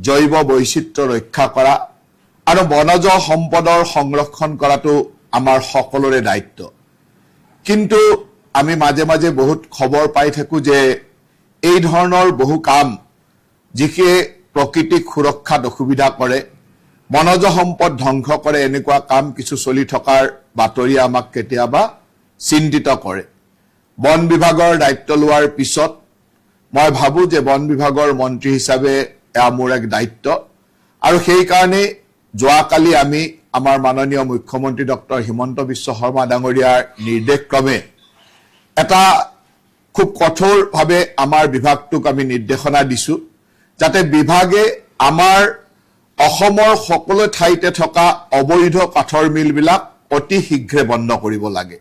জৈৱ বৈচিত্ৰ্য ৰক্ষা কৰা আৰু বনজ সম্পদৰ সংৰক্ষণ কৰাটো আমাৰ সকলোৰে দায়িত্ব। কিন্তু আমি মাজে মাজে বহুত খবৰ পাই থাকো যে এই ধৰণৰ বহু কাম যিয়ে প্ৰকৃতিক সুৰক্ষাত অসুবিধা কৰে, বনজ সম্পদ ধ্বংস কৰে, এনেকুৱা কাম কিছু চলি থকাৰ বাতৰি আমাক কেতিয়াবা চিন্তিত কৰে। বন বিভাগৰ দায়িত্ব লোৱাৰ পিছত মই ভাবো যে বন বিভাগৰ মন্ত্ৰী হিচাপে এয়া মোৰ এক দায়িত্ব আৰু সেই কাৰণে যোৱাকালি আমি আমাৰ মাননীয় মুখ্যমন্ত্ৰী ডক্টৰ হিমন্ত বিশ্ব শৰ্মা ডাঙৰীয়াৰ নিৰ্দেশক্ৰমে এটা খুব কঠোৰভাৱে আমাৰ বিভাগটোক আমি নিৰ্দেশনা দিছো যাতে বিভাগে আমাৰ অসমৰ সকলো ঠাইতে থকা অবৈধ কাঠৰ মিলবিলাক অতি শীঘ্ৰে বন্ধ কৰিব লাগে।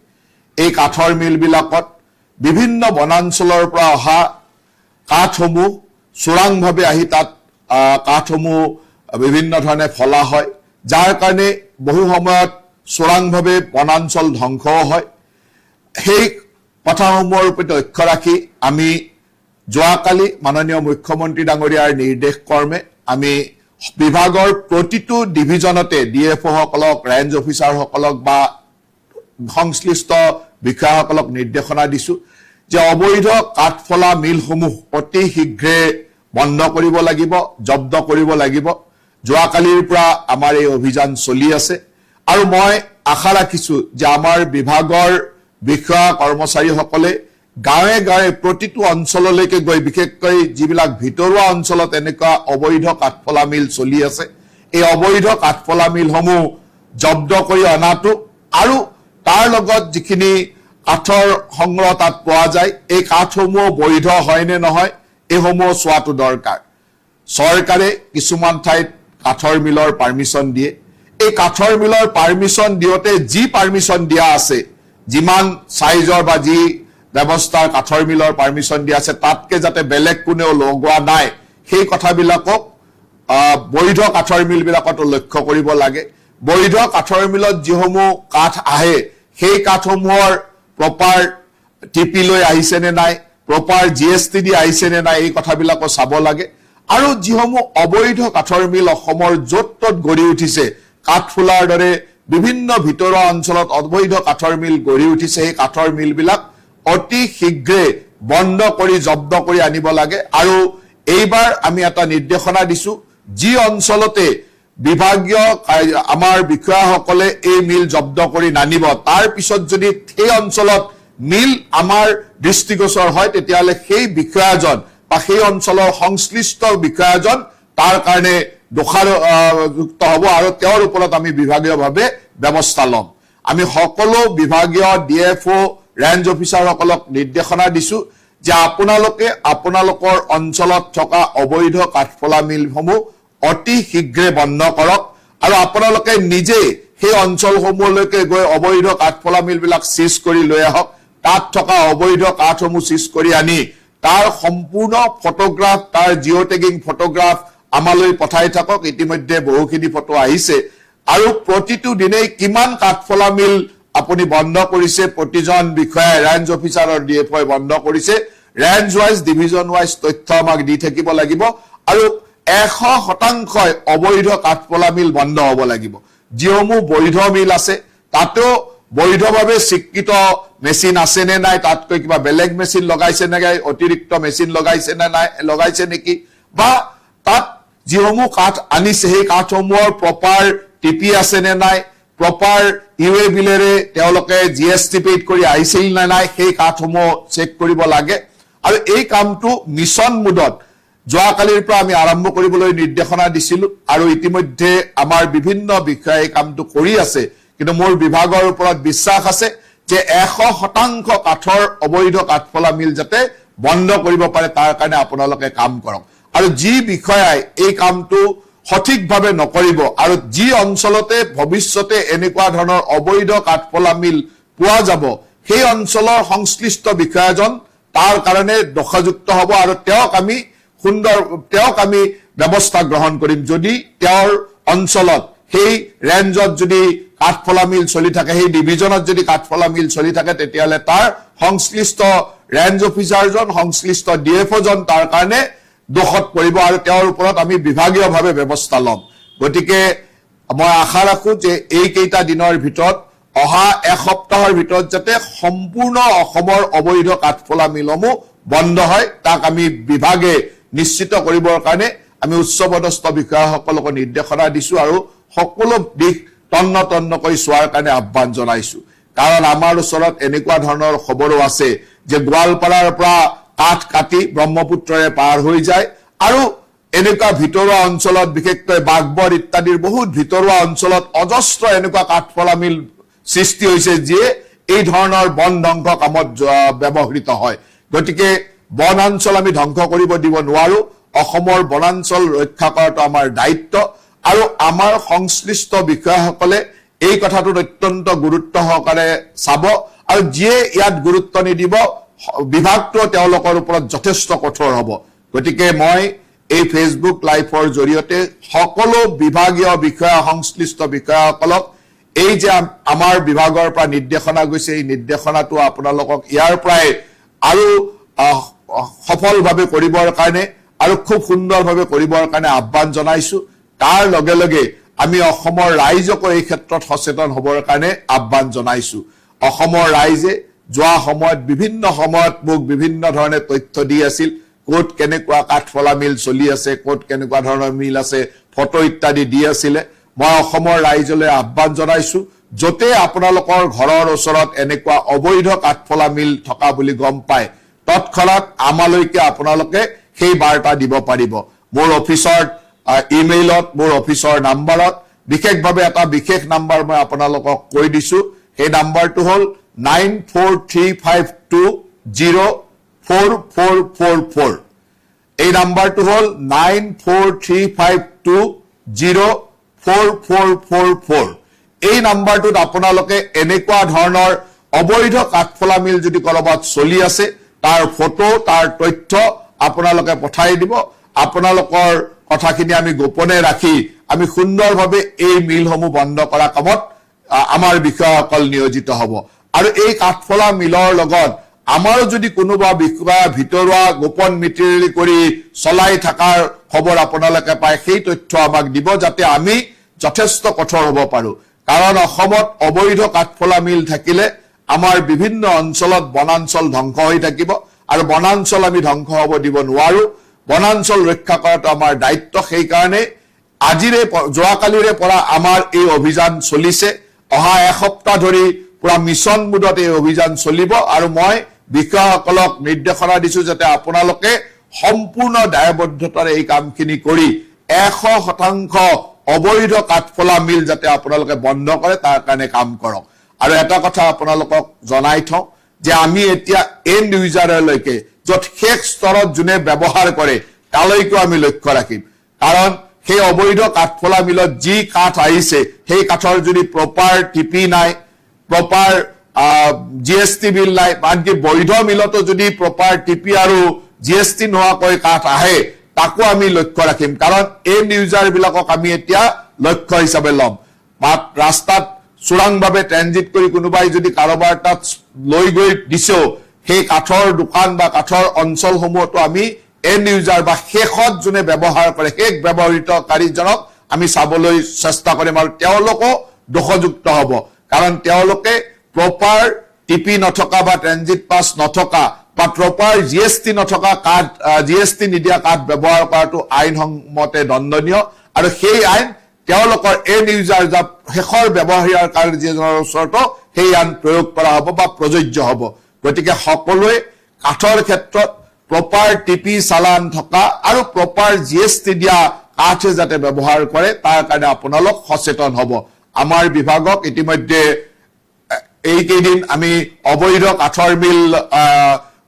এই কাঠৰ মিলবিলাকত বিভিন্ন বনাঞ্চলৰ পৰা অহা কাঠসমূহ চোৰাংভাৱে আহি তাত কাঠসমূহ বিভিন্ন ধৰণে ফলা হয়, যাৰ কাৰণে বহু সময়ত চোৰাংভাৱে বনাঞ্চল ধ্বংসও হয়। সেই কথাসমূহৰ প্ৰতি লক্ষ্য ৰাখি আমি যোৱাকালি মাননীয় মুখ্যমন্ত্ৰী ডাঙৰীয়াৰ নিৰ্দেশ কৰ্মে আমি বিভাগৰ প্ৰতিটো ডিভিজনতে ডিএফঅ সকলক, ৰেঞ্জ অফিচাৰসকলক বা সংশ্লিষ্ট বিষয়াসকলক নিৰ্দেশনা দিছো যে অবৈধ কাঠফলা মিলসমূহ অতি শীঘ্ৰে বন্ধ কৰিব লাগিব, জব্দ কৰিব লাগিব। যোৱাকালিৰ পৰা আমাৰ এই অভিযান চলি আছে আৰু মই আশা ৰাখিছো যে আমাৰ বিভাগৰ বিষয়া কৰ্মচাৰীসকলে গাঁৱে গাঁৱে প্ৰতিটো অঞ্চললৈকে গৈ, বিশেষকৈ যিবিলাক ভিতৰুৱা অঞ্চলত এনেকুৱা অবৈধ কাঠফলা মিল চলি আছে, এই অবৈধ কাঠফলা মিলসমূহ জব্দ কৰি অনাটো আৰু তাৰ লগত যিখিনি কাঠৰ সংগ্ৰহ তাত পোৱা যায়, এই কাঠসমূহ বৈধ হয় নে নহয় এইসমূহ চোৱাটো দৰকাৰ। চৰকাৰে কিছুমান ঠাইত কাঠৰ মিলৰ পাৰ্মিশ্যন দিয়ে। এই কাঠৰ মিলৰ পাৰ্মিশ্যন দিওঁতে যি পাৰ্মিশ্যন দিয়া আছে, যিমান সাইজৰ বা যি ব্যৱস্থাৰ কাঠৰ মিলৰ পাৰ্মিশ্যন দিয়া আছে, তাতকে যাতে বেলেগ কোনেও লগোৱা নাই সেই কথাবিলাকক বৈধ কাঠৰ মিলবিলাকতো লক্ষ্য কৰিব লাগে। বৈধ কাঠৰ মিলত যিসমূহ কাঠ আহে সেই কাঠসমূহৰ প্ৰপাৰ টিপি লৈ আহিছে নে নাই, প্ৰপাৰ GST দি আহিছে নে নাই, এই কথাবিলাকো চাব লাগে। আৰু যিসমূহ অবৈধ কাঠৰ মিল অসমৰ য'ত ত'ত গঢ়ি উঠিছে, কাঠফুলাৰ দৰে বিভিন্ন ভিতৰুৱা অঞ্চলত অবৈধ কাঠৰ মিল গঢ়ি উঠিছে, সেই কাঠৰ মিলবিলাক অতি শীঘ্ৰে বন্ধ কৰি জব্দ কৰি আনিব লাগে। আৰু এইবাৰ আমি এটা নিৰ্দেশনা দিছো, যি অঞ্চলতে বিভাগীয় আমাৰ বিষয়াসকলে এই মিল জব্দ কৰি নানিব, তাৰ পিছত যদি সেই অঞ্চলত মিল আমাৰ দৃষ্টিগোচৰ হয়, তেতিয়াহ'লে সেই বিষয়াজন বা সেই অঞ্চলৰ সংশ্লিষ্ট বিষয়াজন তাৰ কাৰণে দোষাৰোপযুক্ত হ'ব আৰু তেওঁৰ ওপৰত আমি বিভাগীয়ভাৱে ব্যৱস্থা ল'ম। আমি সকলো বিভাগীয় ডিএফঅ, ৰেঞ্জ অফিচাৰসকলক নিৰ্দেশনা দিছো যে আপোনালোকে আপোনালোকৰ অঞ্চলত থকা অবৈধ কাঠফলা মিলসমূহ অতি শীঘ্ৰে বন্ধ কৰক আৰু আপোনালোকে নিজে সেই অঞ্চলসমূহলৈকে গৈ অবৈধ কাঠফলা মিলবিলাক চিজ কৰি লৈ আহক। তাত থকা অবৈধ কাঠসমূহ চিজ কৰি আনি তাৰ সম্পূৰ্ণ ফটোগ্ৰাফ, তাৰ জিঅ' টেগিং ফটোগ্ৰাফ আমালৈ পঠাই থাকক। ইতিমধ্যে বহুখিনি ফটো আহিছে আৰু প্ৰতিটো দিনেই কিমান কাঠফলা মিল আপুনি বন্ধ কৰিছে, প্ৰতিজন বিষয়াই, ৰেঞ্জ অফিচাৰ আৰু ডিএফঅই বন্ধ কৰিছে, ৰেঞ্জ ৱাইজ, ডিভিজন ৱাইজ তথ্য আমাক দি থাকিব লাগিব আৰু 100% অবৈধ কাঠফলা মিল বন্ধ হ'ব লাগিব। যিসমূহ বৈধ মিল আছে তাতেও বৈধভাৱে স্বীকৃত মেচিন আছে নে নাই, তাতকৈ কিবা বেলেগ মেচিন লগাইছে নে নাই, অতিৰিক্ত মেচিন লগাইছে নে নাই, লগাইছে নেকি, বা তাত যিসমূহ কাঠ আনিছে সেই কাঠসমূহৰ প্ৰপাৰ টিপি আছে নে নাই, প্ৰপাৰ ইউএ বিলেৰে তেওঁলোকে GST পেইড কৰি আহিছিল নে নাই, সেই কাঠসমূহ চেক কৰিব লাগে। আৰু এই কামটো মিছন মোডত যোৱাকালিৰ পৰা আমি আৰম্ভ কৰিবলৈ নিৰ্দেশনা দিছিলো আৰু ইতিমধ্যে আমাৰ বিভিন্ন বিষয়াই এই কামটো কৰি আছে। কিন্তু মোৰ বিভাগৰ ওপৰত বিশ্বাস আছে যে 100% কাঠৰ অবৈধ কাঠফলা মিল যাতে বন্ধ কৰিব পাৰে, তাৰ কাৰণে আপোনালোকে কাম কৰক। আৰু যি বিষয়াই এই কামটো সঠিকভাৱে নকৰিব আৰু যি অঞ্চলতে ভৱিষ্যতে এনেকুৱা ধৰণৰ অবৈধ কাঠফলা মিল পোৱা যাব, সেই অঞ্চলৰ সংশ্লিষ্ট বিষয়াজন তাৰ কাৰণে দোষযুক্ত হ'ব আৰু তেওঁক আমি ব্যৱস্থা গ্ৰহণ কৰিম। যদি তেওঁৰ অঞ্চলত সেই ৰেঞ্জত যদি কাঠফলা মিল চলি থাকে, সেই ডিভিজনত যদি কাঠফলা মিল চলি থাকে, তেতিয়াহ'লে তাৰ সংশ্লিষ্ট ৰেঞ্জ অফিচাৰজন, সংশ্লিষ্ট ডিএফঅজন তাৰ কাৰণে দোষত পৰিব আৰু তেওঁৰ ওপৰত আমি বিভাগীয়ভাৱে ব্যৱস্থা ল'ম গতিকে মই আশা ৰাখো যে এই কেইটা দিনৰ ভিতৰত অহা এসপ্তাহৰ ভিতৰত যাতে সম্পূৰ্ণ অসমৰ অবৈধ কাঠফলা মিলসমূহ বন্ধ হয় তাক আমি বিভাগে নিশ্চিত কৰিবৰ কাৰণে আমি উচ্চপদস্থ বিষয়াসকলক নিৰ্দেশনা দিছো আৰু সকলো দিশ তন্নকৈ চোৱাৰ কাৰণে আহ্বান জনাইছো কাৰণ আমাৰ ওচৰত এনেকুৱা ধৰণৰ খবৰো আছে যে গোৱালপাৰাৰ পৰা কাঠ কাটি ব্ৰহ্মপুত্ৰৰে পাৰ হৈ যায় আৰু এনেকুৱা ভিতৰুৱা অঞ্চলত বিশেষকৈ বাগবৰ ইত্যাদিৰ বহুত ভিতৰুৱা অঞ্চলত অজস্ৰ এনেকুৱা কাঠফলা মিল সৃষ্টি হৈছে যিয়ে এই ধৰণৰ বন ধ্বংস কামত ব্যৱহৃত হয় গতিকে বনাঞ্চল আমি ধ্বংস কৰিব দিব নোৱাৰো অসমৰ বনাঞ্চল ৰক্ষা কৰাটো আমাৰ দায়িত্ব আৰু আমাৰ সংশ্লিষ্ট বিষয়াসকলে এই কথাটোত অত্যন্ত গুৰুত্ব সহকাৰে চাব আৰু যিয়ে ইয়াত গুৰুত্ব নিদিব বিভাগটো তেওঁলোকৰ ওপৰত যথেষ্ট কঠোৰ হ'ব গতিকে মই এই ফেচবুক লাইভৰ জৰিয়তে সকলো বিভাগীয় বিষয়া সংশ্লিষ্ট বিষয়াসকলক এই যে আমাৰ বিভাগৰ পৰা নিৰ্দেশনা গৈছে এই নিৰ্দেশনাটো আপোনালোকক ইয়াৰ পৰাই আৰু সফলভাৱে কৰিবৰ কাৰণে আৰু খুব সুন্দৰভাৱে কৰিবৰ কাৰণে আহ্বান জনাইছো তাৰ লগে লগে আমি অসমৰ ৰাইজক এই ক্ষেত্ৰত সচেতন হ'বৰ কাৰণে আহ্বান জনাইছো অসমৰ ৰাইজে যোৱা সময়ত বিভিন্ন সময়ত মোক বিভিন্ন ধৰণে তথ্য দি আছিল কোট কেনেকুৱা কাঠফলা মিল চলি আছে কোট কেনেকুৱা ধৰণৰ মিল আছে ফটো ইত্যাদি দি আছিল মই অসমৰ ৰাইজলৈ আহ্বান জনাইছো যতে আপোনালোকৰ ঘৰৰ ওচৰত এনেকুৱা অবৈধ কাঠফলা মিল থকা বুলি গম পায় তৎক্ষণাত আমালৈকে আপোনালোকে সেই বাৰ্তা দিব পাৰিব মোৰ অফিচৰ ইমেইলত মোৰ অফিচৰ নাম্বাৰত বিশেষভাৱে এটা বিশেষ নাম্বাৰ মই আপোনালোকক কৈ দিছো সেই নাম্বাৰটো হ'ল 9435204444 এই নাম্বাৰটো হ'ল 9435204444 এই নাম্বাৰটোত আপোনালোকে এনেকুৱা ধৰণৰ অবৈধ কাঠফলা মিল যদি কৰবাত চলি আছে তাৰ ফটো তাৰ তথ্য আপোনালোকে পঠাই দিব আপোনালোকৰ কথাখিনি আমি গোপনে ৰাখি আমি সুন্দৰভাৱে এই মিলসমূহ বন্ধ কৰা কামত আমাৰ বিষয়াসকল নিয়োজিত হ'ব আৰু এই কাঠফলা মিলৰ লগত আমাৰো যদি কোনোবা বিষয়া ভিতৰুৱা গোপন মিতিৰি কৰি চলাই থকাৰ খবৰ আপোনালোকে পায় সেই তথ্য আমাক দিব যাতে আমি যথেষ্ট কঠোৰ হ'ব পাৰো কাৰণ অসমত অবৈধ কাঠফলা মিল থাকিলে আমাৰ বিভিন্ন অঞ্চলত বনাঞ্চল ধ্বংস হৈ থাকিব আৰু বনাঞ্চল আমি ধ্বংস হ'ব দিব নোৱাৰো বনাঞ্চল ৰক্ষা কৰাটো আমাৰ দায়িত্ব সেই কাৰণে আজিৰে যোৱাকালিৰে পৰা আমাৰ এই অভিযান চলিছে অহা এসপ্তাহ ধৰি পুৰা মিছন মুডত এই অভিযান চলিব আৰু মই বিষয়াসকলক নিৰ্দেশনা দিছো যাতে আপোনালোকে সম্পূৰ্ণ দায়বদ্ধতাৰে এই কামখিনি কৰি 100% অবৈধ কাঠফলা মিল যাতে আপোনালোকে বন্ধ কৰে তাৰ কাৰণে কাম কৰক আৰু এটা কথা আপোনালোকক জনাই থওঁ যে আমি এতিয়া এণ্ড ইউজাৰলৈকে য'ত শেষ স্তৰত যোনে ব্যৱহাৰ কৰে তালৈকে আমি লক্ষ্য ৰাখিম কাৰণ সেই অবৈধ কাঠফলা মিলত যি কাঠ আহিছে সেই কাঠৰ যদি প্ৰপাৰ টিপি নাই প্ৰপাৰ জিএসটি বিল নাই আনকি বৈধ মিলতো যদি প্ৰপাৰ টিপি আৰু জিএসটি নোহোৱাকৈ কাঠ আহে তাকো আমি লক্ষ্য ৰাখিম কাৰণ এণ্ড ইউজাৰ বিলাকক আমি এতিয়া লক্ষ্য হিচাপে ল'ম ৰাস্তাত চোৰাংভাৱে ট্ৰেনজিট কৰি কোনোবাই যদি কাৰোবাৰ তাত লৈ গৈ দিছেও সেই কাঠৰ দোকান বা কাঠৰ অঞ্চলসমূহতো আমি এণ্ড ইউজাৰ বা শেষত যোনে ব্যৱহাৰ কৰে শেষ ব্যৱহৃতকাৰীজনক আমি চাবলৈ চেষ্টা কৰিম আৰু তেওঁলোকো দোষযুক্ত হ'ব কাৰণ তেওঁলোকে প্ৰপাৰ টিপি নথকা বা ট্ৰেনজিট পাছ নথকা বা প্ৰপাৰ জিএসটি নথকা কাৰ্ড জিএসটি নিদিয়া কাৰ্ড ব্যৱহাৰ কৰাটো আইনসম্মতে দণ্ডনীয় আৰু সেই আইন তেওঁলোকৰ এণ্ড ইউজাৰ যা শেষৰ ব্যৱহাৰকাৰীজনৰ ওচৰতো সেই আইন প্ৰয়োগ কৰা হ'ব বা প্ৰযোজ্য হ'ব গতিকে সকলোৱে কাঠৰ ক্ষেত্ৰত প্ৰপাৰ টিপি চালান থকা আৰু প্ৰপাৰ জিএসটি দিয়া কাঠ যাতে ব্যৱহাৰ কৰে তাৰ কাৰণে আপোনালোক সচেতন হ'ব আমাৰ বিভাগক ইতিমধ্যে এই কেইদিন আমি অবৈধ কাঠৰ মিল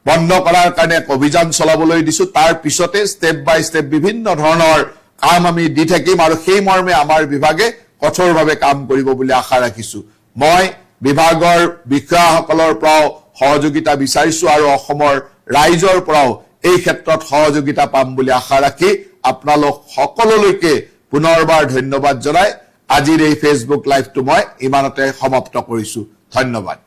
বন্ধ কৰাৰ কাৰণে অভিযান চলাবলৈ দিছো তাৰ পিছতে ষ্টেপ বাই ষ্টেপ বিভিন্ন ধৰণৰ কাম আমি দি থাকিম আৰু সেই মৰ্মে আমাৰ বিভাগে কঠোৰভাৱে কাম কৰিব বুলি আশা ৰাখিছো মই বিভাগৰ বিষয়াসকলৰ পৰা সহযোগিতা বিচাৰিছো আৰু অসমৰ ৰাইজৰ পৰাও এই ক্ষেত্ৰত সহযোগিতা পাম বুলি আশা ৰাখি আপোনালোক সকলোলৈকে পুনৰবাৰ ধন্যবাদ জনাই আজিৰ এই ফেচবুক লাইভটো মই ইমানতে সমাপ্ত কৰিছো ধন্যবাদ